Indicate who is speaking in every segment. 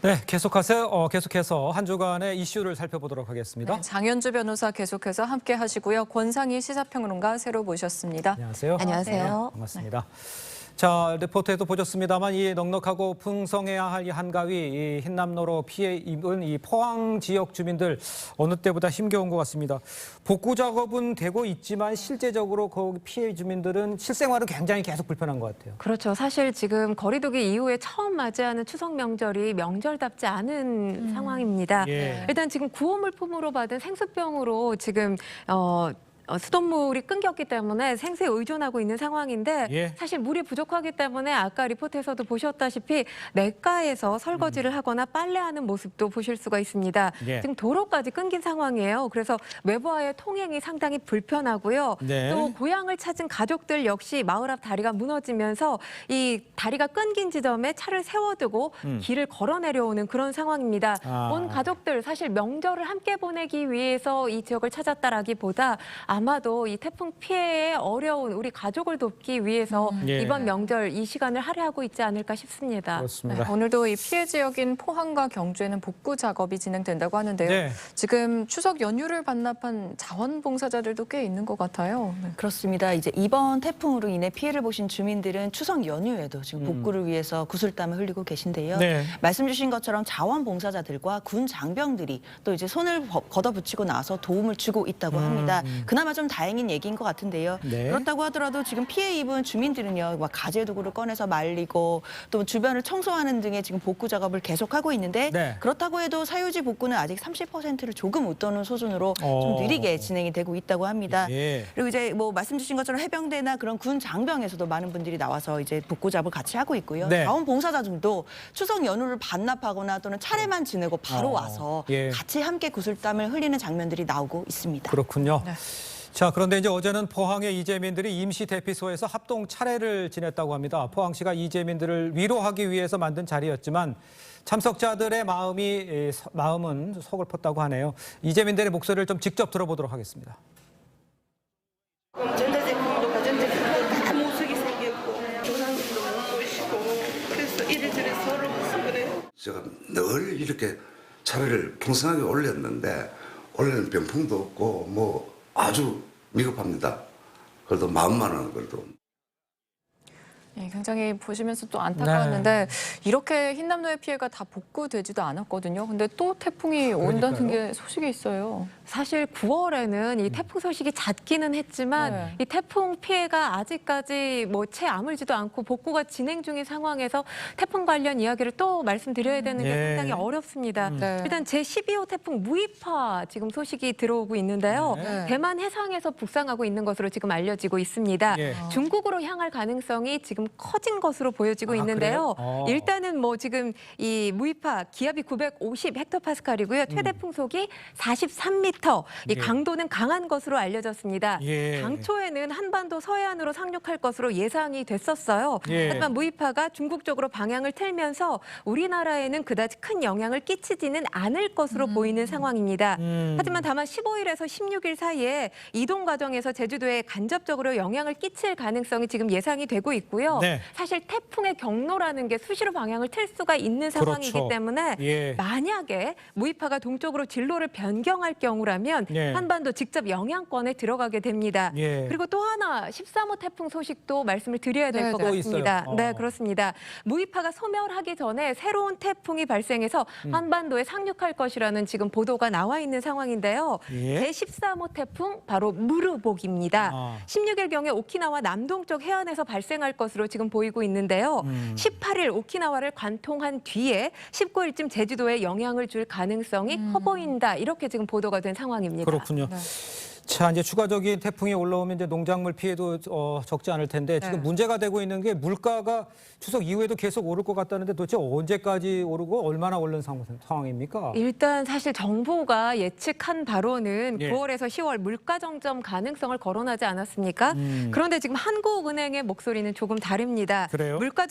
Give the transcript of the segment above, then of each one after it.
Speaker 1: 네, 계속해서 한 주간의 이슈를 살펴보도록 하겠습니다.
Speaker 2: 네, 장현주 변호사 계속해서 함께 하시고요. 권상희 시사평론가 새로 모셨습니다.
Speaker 1: 안녕하세요.
Speaker 2: 안녕하세요.
Speaker 1: 반갑습니다. 자, 리포트에도 보셨습니다만 이 넉넉하고 풍성해야 할 이 한가위, 이 흰남노로 피해 입은 이 포항 지역 주민들 어느 때보다 힘겨운 것 같습니다. 복구 작업은 되고 있지만 실제적으로 거기 피해 주민들은 실생활은 굉장히 계속 불편한 것 같아요.
Speaker 3: 그렇죠. 사실 지금 거리두기 이후에 처음 맞이하는 추석 명절이 명절답지 않은 상황입니다.
Speaker 1: 예.
Speaker 3: 일단 지금 구호물품으로 받은 생수병으로 지금 수돗물이 끊겼기 때문에 생수에 의존하고 있는 상황인데
Speaker 1: 예.
Speaker 3: 사실 물이 부족하기 때문에 아까 리포트에서도 보셨다시피 냇가에서 설거지를 하거나 빨래하는 모습도 보실 수가 있습니다.
Speaker 1: 예.
Speaker 3: 지금 도로까지 끊긴 상황이에요. 그래서 외부와의 통행이 상당히 불편하고요.
Speaker 1: 네.
Speaker 3: 또 고향을 찾은 가족들 역시 마을 앞 다리가 무너지면서 이 다리가 끊긴 지점에 차를 세워두고 길을 걸어 내려오는 그런 상황입니다.
Speaker 1: 아.
Speaker 3: 온 가족들 사실 명절을 함께 보내기 위해서 이 지역을 찾았다라기보다 아마도 이 태풍 피해에 어려운 우리 가족을 돕기 위해서
Speaker 1: 예.
Speaker 3: 이번 명절 이 시간을 할애하고 있지 않을까 싶습니다.
Speaker 1: 그렇습니다.
Speaker 2: 네, 오늘도 이 피해 지역인 포항과 경주에는 복구 작업이 진행된다고 하는데요.
Speaker 1: 네.
Speaker 2: 지금 추석 연휴를 반납한 자원봉사자들도 꽤 있는 것 같아요. 네.
Speaker 4: 그렇습니다. 이제 이번 태풍으로 인해 피해를 보신 주민들은 추석 연휴에도 지금 복구를 위해서 구슬땀을 흘리고 계신데요.
Speaker 1: 네.
Speaker 4: 말씀 주신 것처럼 자원봉사자들과 군 장병들이 또 이제 손을 걷어붙이고 나서 도움을 주고 있다고 합니다. 그나마 좀 다행인 얘기인 것 같은데요.
Speaker 1: 네.
Speaker 4: 그렇다고 하더라도 지금 피해 입은 주민들은요, 막 가재도구를 꺼내서 말리고 또 주변을 청소하는 등의 지금 복구 작업을 계속하고 있는데
Speaker 1: 네.
Speaker 4: 그렇다고 해도 사유지 복구는 아직 30%를 조금 웃도는 수준으로 좀 느리게 진행이 되고 있다고 합니다.
Speaker 1: 예.
Speaker 4: 그리고 이제 뭐 말씀 주신 것처럼 해병대나 그런 군 장병에서도 많은 분들이 나와서 이제 복구 작업을 같이 하고 있고요.
Speaker 1: 네.
Speaker 4: 자원봉사자들도 추석 연휴를 반납하거나 또는 차례만 지내고 바로 와서
Speaker 1: 예.
Speaker 4: 같이 함께 구슬땀을 흘리는 장면들이 나오고 있습니다.
Speaker 1: 그렇군요.
Speaker 2: 네.
Speaker 1: 자, 그런데 이제 어제는 포항의 이재민들이 임시 대피소에서 합동 차례를 지냈다고 합니다. 포항시가 이재민들을 위로하기 위해서 만든 자리였지만 참석자들의 마음은 서글펐다고 하네요. 이재민들의 목소리를 좀 직접 들어보도록 하겠습니다.
Speaker 5: 전자제품도 가전제품도 다 모색이 생겼고 조상님도 못 모시고 그래서 이래저래 서러워서 그래요.
Speaker 6: 제가 늘 이렇게 차례를 풍성하게 올렸는데 올해는 병풍도 없고 뭐 아주 미흡합니다. 그래도 마음만은 그래도.
Speaker 2: 예, 굉장히 보시면서 또 안타까웠는데 이렇게 흰남노의 피해가 다 복구되지도 않았거든요. 근데 또 태풍이 온다는 게 소식이 있어요.
Speaker 3: 사실 9월에는 이 태풍 소식이 잦기는 했지만
Speaker 2: 네.
Speaker 3: 이 태풍 피해가 아직까지 뭐 채 아물지도 않고 복구가 진행 중인 상황에서 태풍 관련 이야기를 또 말씀드려야 되는 게
Speaker 1: 예.
Speaker 3: 상당히 어렵습니다.
Speaker 2: 네.
Speaker 3: 일단 제12호 태풍 무이파 지금 소식이 들어오고 있는데요.
Speaker 2: 네.
Speaker 3: 대만 해상에서 북상하고 있는 것으로 지금 알려지고 있습니다.
Speaker 1: 예.
Speaker 3: 중국으로 향할 가능성이 지금 커진 것으로 보여지고 있는데요.
Speaker 1: 그래요?
Speaker 3: 일단은 뭐 지금 이 무이파 기압이 950 헥토파스칼이고요. 최대 풍속이 43m. 이
Speaker 1: 예.
Speaker 3: 강도는 강한 것으로 알려졌습니다.
Speaker 1: 예.
Speaker 3: 당초에는 한반도 서해안으로 상륙할 것으로 예상이 됐었어요.
Speaker 1: 예.
Speaker 3: 하지만 무이파가 중국 쪽으로 방향을 틀면서 우리나라에는 그다지 큰 영향을 끼치지는 않을 것으로 보이는 상황입니다. 하지만 다만 15일에서 16일 사이에 이동 과정에서 제주도에 간접적으로 영향을 끼칠 가능성이 지금 예상이 되고 있고요.
Speaker 1: 네.
Speaker 3: 사실 태풍의 경로라는 게 수시로 방향을 틀 수가 있는 상황이기
Speaker 1: 그렇죠.
Speaker 3: 때문에
Speaker 1: 예.
Speaker 3: 만약에 무이파가 동쪽으로 진로를 변경할 경우라면
Speaker 1: 예.
Speaker 3: 한반도 직접 영향권에 들어가게 됩니다.
Speaker 1: 예.
Speaker 3: 그리고 또 하나 13호 태풍 소식도 말씀을 드려야 될
Speaker 2: 네,
Speaker 3: 것
Speaker 2: 네.
Speaker 1: 또
Speaker 3: 같습니다.
Speaker 1: 있어요.
Speaker 3: 네, 그렇습니다. 무이파가 소멸하기 전에 새로운 태풍이 발생해서 한반도에 상륙할 것이라는 지금 보도가 나와 있는 상황인데요.
Speaker 1: 예.
Speaker 3: 제13호 태풍 바로 무르복입니다.
Speaker 1: 아.
Speaker 3: 16일경에 오키나와 남동쪽 해안에서 발생할 것으로 지금 보이고 있는데요. 18일 오키나와를 관통한 뒤에 19일쯤 제주도에 영향을 줄 가능성이 커 보인다. 이렇게 지금 보도가 된 상황입니다.
Speaker 1: 그렇군요. 자, 이제 추가적인 태풍이 올라오면 이제 농작물 피해도 적지 않을 텐데 지금
Speaker 2: 네.
Speaker 1: 문제가 되고 있는 게 물가가 추석 이후에도 계속 오를 것 같다는데 도대체 언제까지 오르고 얼마나 오른 상황입니까?
Speaker 3: 일단 사실 정부가 예측한 바로는
Speaker 1: 예.
Speaker 3: 9월에서 10월 물가 정점 가능성을 거론하지 않았습니까? 그런데 지금 한국은행의 목소리는 조금 다릅니다.
Speaker 1: 그래요?
Speaker 3: 물가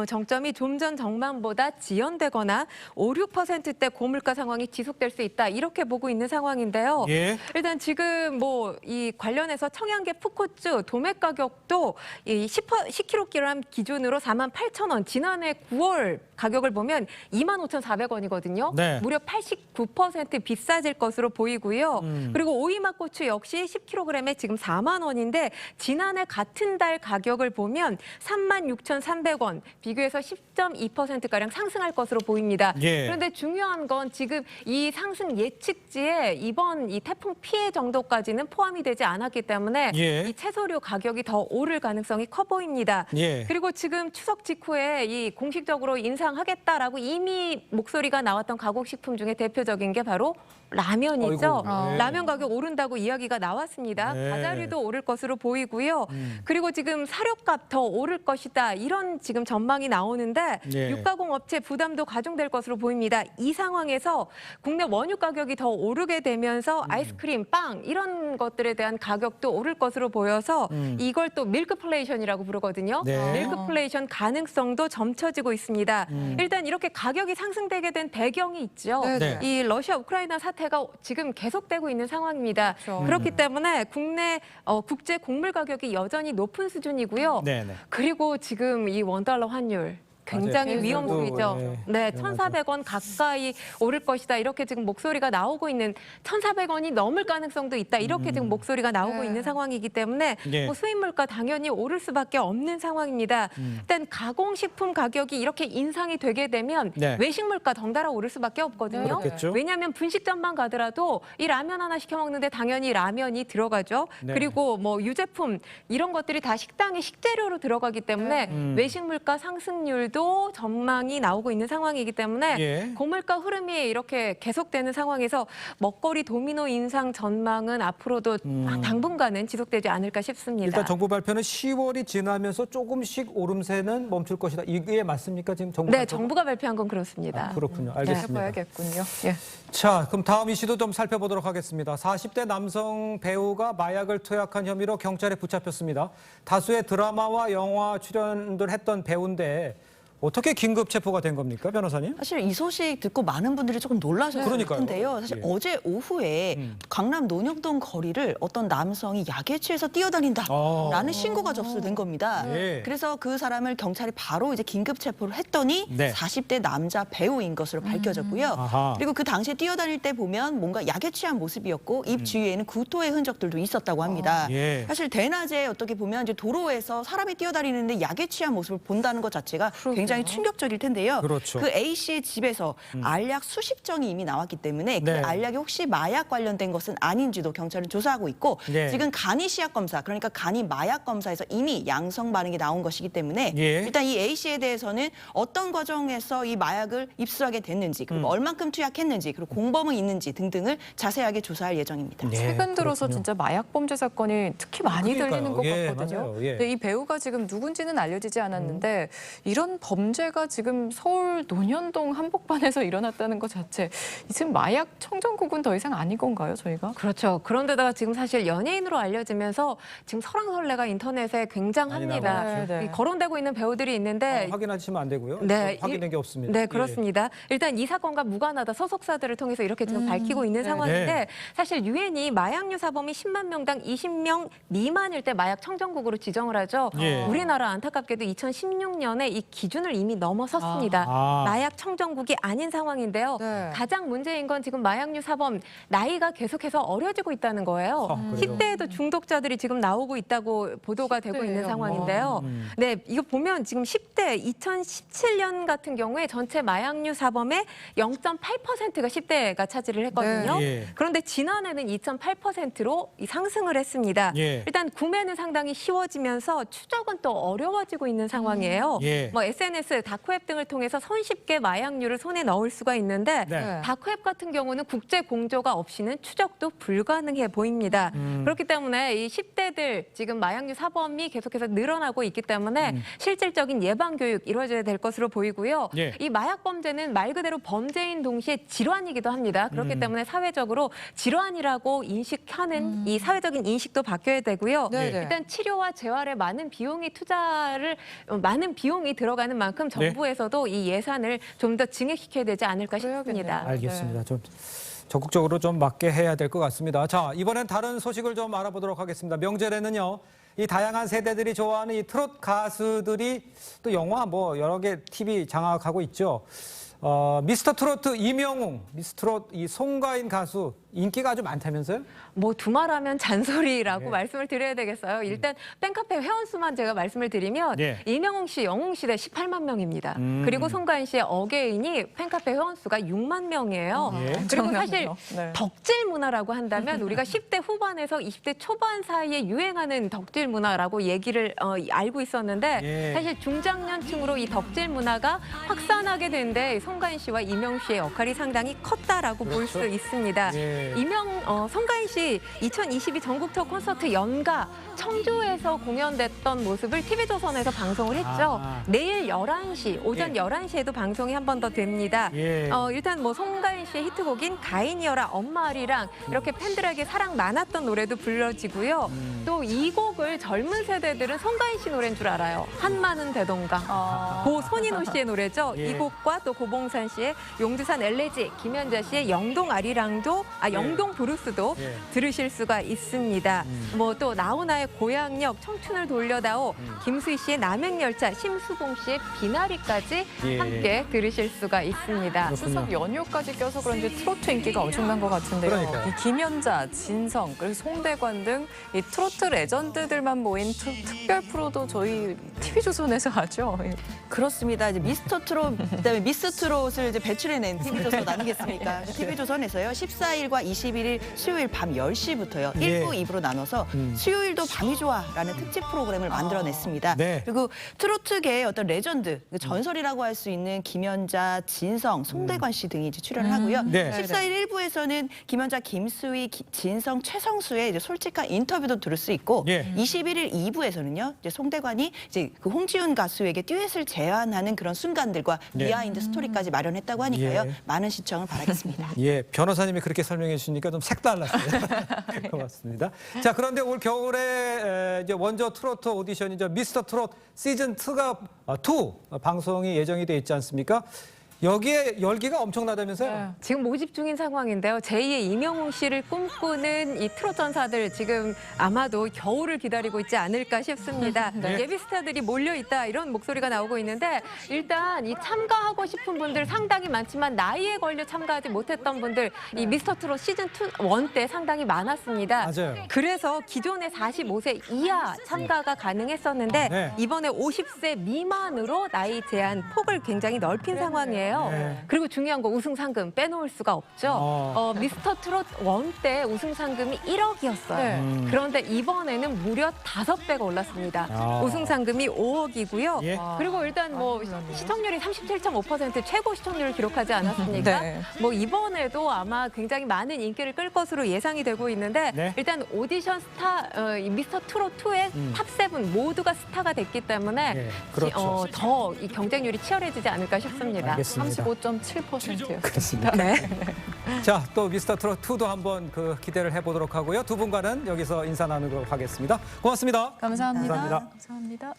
Speaker 3: 정점이 좀 전 전망보다 지연되거나 5, 6%대 고물가 상황이 지속될 수 있다. 이렇게 보고 있는 상황인데요.
Speaker 1: 예.
Speaker 3: 일단 지금 지금 뭐 이 관련해서 청양계 푸코츠 도매 가격도 이 10kg 기준으로 48,000원, 지난해 9월 가격을 보면 25,400원이거든요.
Speaker 1: 네.
Speaker 3: 무려 89% 비싸질 것으로 보이고요. 그리고 오이맛고추 역시 10kg에 지금 4만 원인데 지난해 같은 달 가격을 보면 36,300원, 비교해서 10.2%가량 상승할 것으로 보입니다.
Speaker 1: 예.
Speaker 3: 그런데 중요한 건 지금 이 상승 예측치에 이번 이 태풍 피해 정도까지는 포함이 되지 않았기 때문에
Speaker 1: 예.
Speaker 3: 이 채소류 가격이 더 오를 가능성이 커 보입니다.
Speaker 1: 예.
Speaker 3: 그리고 지금 추석 직후에 이 공식적으로 인상하겠다라고 이미 목소리가 나왔던 가공식품 중에 대표적인 게 바로 라면이죠.
Speaker 1: 아이고, 네.
Speaker 3: 라면 가격 오른다고 이야기가 나왔습니다.
Speaker 1: 네.
Speaker 3: 과자류도 오를 것으로 보이고요. 그리고 지금 사료값 더 오를 것이다. 이런 지금 전망이 나오는데
Speaker 1: 예.
Speaker 3: 육가공 업체 부담도 가중될 것으로 보입니다. 이 상황에서 국내 원유 가격이 더 오르게 되면서 아이스크림, 빵 이런 것들에 대한 가격도 오를 것으로 보여서 이걸 또 밀크플레이션이라고 부르거든요.
Speaker 1: 네.
Speaker 3: 밀크플레이션 가능성도 점쳐지고 있습니다. 일단 이렇게 가격이 상승되게 된 배경이 있죠.
Speaker 1: 네.
Speaker 3: 이 러시아 우크라이나 사태가 지금 계속되고 있는 상황입니다.
Speaker 2: 그렇죠.
Speaker 3: 그렇기 때문에 국내 국제 곡물 가격이 여전히 높은 수준이고요.
Speaker 1: 네네.
Speaker 3: 그리고 지금 이 원달러 환율 굉장히
Speaker 1: 맞아요.
Speaker 3: 위험부이죠.
Speaker 1: 네.
Speaker 3: 네,
Speaker 1: 네,
Speaker 3: 1,400원 가까이 오를 것이다. 이렇게 지금 목소리가 나오고 있는 1,400원이 넘을 가능성도 있다. 이렇게 지금 목소리가 나오고
Speaker 2: 네.
Speaker 3: 있는 상황이기 때문에
Speaker 1: 예.
Speaker 3: 뭐 수입 물가 당연히 오를 수밖에 없는 상황입니다. 일단 가공식품 가격이 이렇게 인상이 되게 되면
Speaker 1: 네.
Speaker 3: 외식 물가 덩달아 오를 수밖에 없거든요.
Speaker 1: 그렇겠죠.
Speaker 3: 왜냐하면 분식점만 가더라도 이 라면 하나 시켜 먹는데 당연히 라면이 들어가죠.
Speaker 1: 네.
Speaker 3: 그리고 뭐 유제품 이런 것들이 다 식당의 식재료로 들어가기 때문에 외식 물가 상승률도 전망이 나오고 있는 상황이기 때문에
Speaker 1: 예.
Speaker 3: 고물가 흐름이 이렇게 계속되는 상황에서 먹거리 도미노 인상 전망은 앞으로도 당분간은 지속되지 않을까 싶습니다.
Speaker 1: 일단 정부 발표는 10월이 지나면서 조금씩 오름세는 멈출 것이다. 이게 맞습니까? 지금 정부
Speaker 3: 네,
Speaker 1: 발표가?
Speaker 3: 정부가 발표한 건 그렇습니다.
Speaker 1: 그렇군요. 알겠습니다.
Speaker 2: 해봐야겠군요. 예.
Speaker 1: 자, 그럼 다음 이슈도 좀 살펴보도록 하겠습니다. 40대 남성 배우가 마약을 투약한 혐의로 경찰에 붙잡혔습니다. 다수의 드라마와 영화 출연들 했던 배우인데 어떻게 긴급 체포가 된 겁니까, 변호사님?
Speaker 4: 사실 이 소식 듣고 많은 분들이 조금 놀라셨을
Speaker 1: 그러니까요.
Speaker 4: 텐데요. 사실
Speaker 1: 예.
Speaker 4: 어제 오후에 강남 논현동 거리를 어떤 남성이 약에 취해서 뛰어다닌다라는 신고가 접수된 겁니다.
Speaker 1: 예.
Speaker 4: 그래서 그 사람을 경찰이 바로 이제 긴급 체포를 했더니
Speaker 1: 네.
Speaker 4: 40대 남자 배우인 것으로 밝혀졌고요.
Speaker 1: 아하.
Speaker 4: 그리고 그 당시에 뛰어다닐 때 보면 뭔가 약에 취한 모습이었고 입 주위에는 구토의 흔적들도 있었다고 합니다.
Speaker 1: 예.
Speaker 4: 사실 대낮에 어떻게 보면 이제 도로에서 사람이 뛰어다니는데 약에 취한 모습을 본다는 것 자체가 굉장히 충격적일 텐데요.
Speaker 1: 그렇죠.
Speaker 4: 그 A 씨의 집에서 알약 수십 정이 이미 나왔기 때문에
Speaker 1: 네.
Speaker 4: 그 알약이 혹시 마약 관련된 것은 아닌지도 경찰은 조사하고 있고
Speaker 1: 네.
Speaker 4: 지금 간이 시약 검사, 그러니까 간이 마약 검사에서 이미 양성 반응이 나온 것이기 때문에
Speaker 1: 예.
Speaker 4: 일단 이 A 씨에 대해서는 어떤 과정에서 이 마약을 입수하게 됐는지 그리고 얼만큼 투약했는지 그리고 공범은 있는지 등등을 자세하게 조사할 예정입니다.
Speaker 1: 네,
Speaker 2: 최근 들어서
Speaker 1: 그렇군요.
Speaker 2: 진짜 마약 범죄 사건이 특히 많이
Speaker 1: 그러니까요.
Speaker 2: 들리는 것
Speaker 1: 예,
Speaker 2: 같거든요.
Speaker 1: 맞아요. 예.
Speaker 2: 근데 이 배우가 지금 누군지는 알려지지 않았는데 이런 범죄가 지금 서울 논현동 한복판에서 일어났다는 것 자체 지금 마약 청정국은 더 이상 아닌 건가요, 저희가?
Speaker 3: 그렇죠. 그런데다가 지금 사실 연예인으로 알려지면서 지금 설왕설래가 인터넷에 굉장합니다.
Speaker 1: 많이
Speaker 2: 나왔죠. 네, 네.
Speaker 3: 이 거론되고 있는 배우들이 있는데
Speaker 1: 확인하시면 안 되고요.
Speaker 3: 네,
Speaker 1: 확인된 게 없습니다.
Speaker 3: 네,
Speaker 1: 예.
Speaker 3: 그렇습니다. 일단 이 사건과 무관하다 소속사들을 통해서 이렇게 지금 밝히고 있는
Speaker 2: 네.
Speaker 3: 상황인데
Speaker 1: 네.
Speaker 3: 사실 유엔이 마약류 사범이 10만 명당 20명 미만일 때 마약 청정국으로 지정을 하죠.
Speaker 1: 예.
Speaker 3: 우리나라 안타깝게도 2016년에 이 기준을 이미 넘어섰습니다.
Speaker 1: 아.
Speaker 3: 마약 청정국이 아닌 상황인데요.
Speaker 2: 네.
Speaker 3: 가장 문제인 건 지금 마약류 사범 나이가 계속해서 어려지고 있다는 거예요.
Speaker 1: 그래요?
Speaker 3: 10대에도 중독자들이 지금 나오고 있다고 보도가 되고 있는
Speaker 2: 10대예요?
Speaker 3: 상황인데요. 네, 이거 보면 지금 10대 2017년 같은 경우에 전체 마약류 사범의 0.8%가 10대가 차지를 했거든요.
Speaker 1: 네. 예.
Speaker 3: 그런데 지난해는 2.8%로 상승을 했습니다.
Speaker 1: 예.
Speaker 3: 일단 구매는 상당히 쉬워지면서 추적은 또 어려워지고 있는 상황이에요.
Speaker 1: 예.
Speaker 3: 뭐 SNS, 다크웹 등을 통해서 손쉽게 마약류를 손에 넣을 수가 있는데
Speaker 1: 네.
Speaker 3: 다크웹 같은 경우는 국제 공조가 없이는 추적도 불가능해 보입니다. 그렇기 때문에 이 10대들 지금 마약류 사범이 계속해서 늘어나고 있기 때문에 실질적인 예방 교육 이루어져야 될 것으로 보이고요.
Speaker 1: 예.
Speaker 3: 이 마약 범죄는 말 그대로 범죄인 동시에 질환이기도 합니다. 그렇기 때문에 사회적으로 질환이라고 인식하는 이 사회적인 인식도 바뀌어야 되고요.
Speaker 2: 네, 네.
Speaker 3: 일단 치료와 재활에 많은 비용이 들어가는 만큼 정부에서도 이 예산을 좀 더 증액시켜야 되지 않을까 싶습니다.
Speaker 1: 알겠습니다. 좀 적극적으로 좀 맞게 해야 될 것 같습니다. 자, 이번엔 다른 소식을 좀 알아보도록 하겠습니다. 명절에는요, 이 다양한 세대들이 좋아하는 이 트롯 가수들이 또 영화 뭐 여러 개 TV 장악하고 있죠. 미스터 트로트 이명웅, 미스터 트롯 이 송가인 가수 인기가 아주 많다면서요?
Speaker 3: 뭐 두말하면 잔소리라고
Speaker 1: 네.
Speaker 3: 말씀을 드려야 되겠어요. 일단 팬카페 회원수만 제가 말씀을 드리면
Speaker 1: 네.
Speaker 3: 이명웅 씨 영웅시대 18만 명입니다. 그리고 송가인 씨의 어게인이 팬카페 회원수가 6만 명이에요.
Speaker 1: 예.
Speaker 3: 그리고 사실
Speaker 2: 엄청나네요. 네.
Speaker 3: 덕질 문화라고 한다면 우리가 10대 후반에서 20대 초반 사이에 유행하는 덕질 문화라고 얘기를 알고 있었는데
Speaker 1: 예.
Speaker 3: 사실 중장년층으로 이 덕질 문화가 확산하게 된데 송가인 씨와 이명웅 씨의 역할이 상당히 컸다라고 볼 수
Speaker 1: 그렇죠.
Speaker 3: 있습니다.
Speaker 1: 예.
Speaker 3: 송가인 씨 2022 전국 투어 콘서트 연가 청주에서 공연됐던 모습을 TV조선에서 방송을 했죠.
Speaker 1: 아.
Speaker 3: 내일 11시, 오전
Speaker 1: 예.
Speaker 3: 11시에도 방송이 한 번 더 됩니다.
Speaker 1: 예.
Speaker 3: 일단 뭐 송가인 씨의 히트곡인 가인이여라 엄마리랑 이렇게 팬들에게 사랑 많았던 노래도 불러지고요. 또 이 곡을 젊은 세대들은 송가인 씨 노래인 줄 알아요. 한마는 대동강. 고 손인호 씨의 노래죠.
Speaker 1: 예.
Speaker 3: 이 곡과 또 고봉산 씨의 용두산 엘레지, 김연자 씨의 영동 아리랑도, 영동 브루스도
Speaker 1: 예.
Speaker 3: 들으실 수가 있습니다. 뭐 또 나훈아의 고향역, 청춘을 돌려다오, 김수희 씨의 남행열차, 심수봉 씨의 비나리까지
Speaker 1: 예.
Speaker 3: 함께 들으실 수가 있습니다.
Speaker 2: 추석 연휴까지 껴서 그런지 트로트 인기가 엄청난 것 같은데요.
Speaker 1: 그러니까요.
Speaker 2: 이 김연자, 진성, 그리고 송대관 등 이 트로트 레전드들만 모인 특별 프로도 저희 TV조선에서 하죠.
Speaker 4: 그렇습니다. 이제 미스터 트롯, 그다음에 미스 트롯을 이제 배출해낸 TV조선 아니겠습니까? TV조선에서요, 14일과 21일 수요일 밤 10시부터요,
Speaker 1: 예.
Speaker 4: 1부, 2부로 나눠서 수요일도 밤이 좋아라는 특집 프로그램을 만들어냈습니다.
Speaker 1: 네.
Speaker 4: 그리고 트로트계의 어떤 레전드, 그 전설이라고 할 수 있는 김연자, 진성, 송대관 씨 등이 이제 출연을 하고요.
Speaker 1: 네.
Speaker 4: 14일 1부에서는 김연자, 김수희, 진성, 최성수의 이제 솔직한 인터뷰도 들을 수 있고,
Speaker 1: 예.
Speaker 4: 21일 2부에서는요, 이제 송대관이 이제 그 홍지훈 가수에게 듀엣을 제안하는 그런 순간들과
Speaker 1: 네.
Speaker 4: 비하인드 스토리까지 마련했다고 하니까요.
Speaker 1: 예.
Speaker 4: 많은 시청을 바라겠습니다.
Speaker 1: 예, 변호사님이 그렇게 설명해 주시니까 좀 색달랐어요. 고맙습니다. 자, 그런데 올 겨울에 이제 원조 트로트 오디션이죠. 미스터 트롯 시즌 2가 방송이 예정이 돼 있지 않습니까? 여기에 열기가 엄청나다면서요?
Speaker 2: 네.
Speaker 3: 지금 모집 중인 상황인데요. 제2의 이명웅 씨를 꿈꾸는 이 트롯 전사들 지금 아마도 겨울을 기다리고 있지 않을까 싶습니다.
Speaker 1: 네.
Speaker 3: 예비 스타들이 몰려 있다 이런 목소리가 나오고 있는데 일단 이 참가하고 싶은 분들 상당히 많지만 나이에 걸려 참가하지 못했던 분들 이 미스터 트롯 시즌 1 때 상당히 많았습니다.
Speaker 1: 맞아요.
Speaker 3: 그래서 기존에 45세 이하 참가가 가능했었는데
Speaker 1: 네.
Speaker 3: 이번에 50세 미만으로 나이 제한 폭을 굉장히 넓힌 상황이에요.
Speaker 1: 네.
Speaker 3: 그리고 중요한 거 우승 상금 빼놓을 수가 없죠. 미스터 트롯 1 때 우승 상금이 1억이었어요.
Speaker 2: 네.
Speaker 3: 그런데 이번에는 무려 5배가 올랐습니다.
Speaker 1: 아.
Speaker 3: 우승 상금이 5억이고요.
Speaker 1: 예.
Speaker 3: 그리고 일단 뭐 시청률이 37.5% 최고 시청률을 기록하지 않았습니까?
Speaker 2: 네.
Speaker 3: 뭐 이번에도 아마 굉장히 많은 인기를 끌 것으로 예상이 되고 있는데
Speaker 1: 네.
Speaker 3: 일단 오디션 스타 이 미스터 트롯 2의 탑7 모두가 스타가 됐기 때문에
Speaker 1: 예, 그렇죠.
Speaker 3: 더 이 경쟁률이 치열해지지 않을까 싶습니다.
Speaker 1: 알겠습니다.
Speaker 2: 35.7%요.
Speaker 1: 그렇습니다.
Speaker 3: 네.
Speaker 1: 자, 또 미스터 트롯 2도 한번 그 기대를 해보도록 하고요. 두 분과는 여기서 인사 나누도록 하겠습니다. 고맙습니다.
Speaker 2: 감사합니다.
Speaker 1: 감사합니다.
Speaker 2: 감사합니다.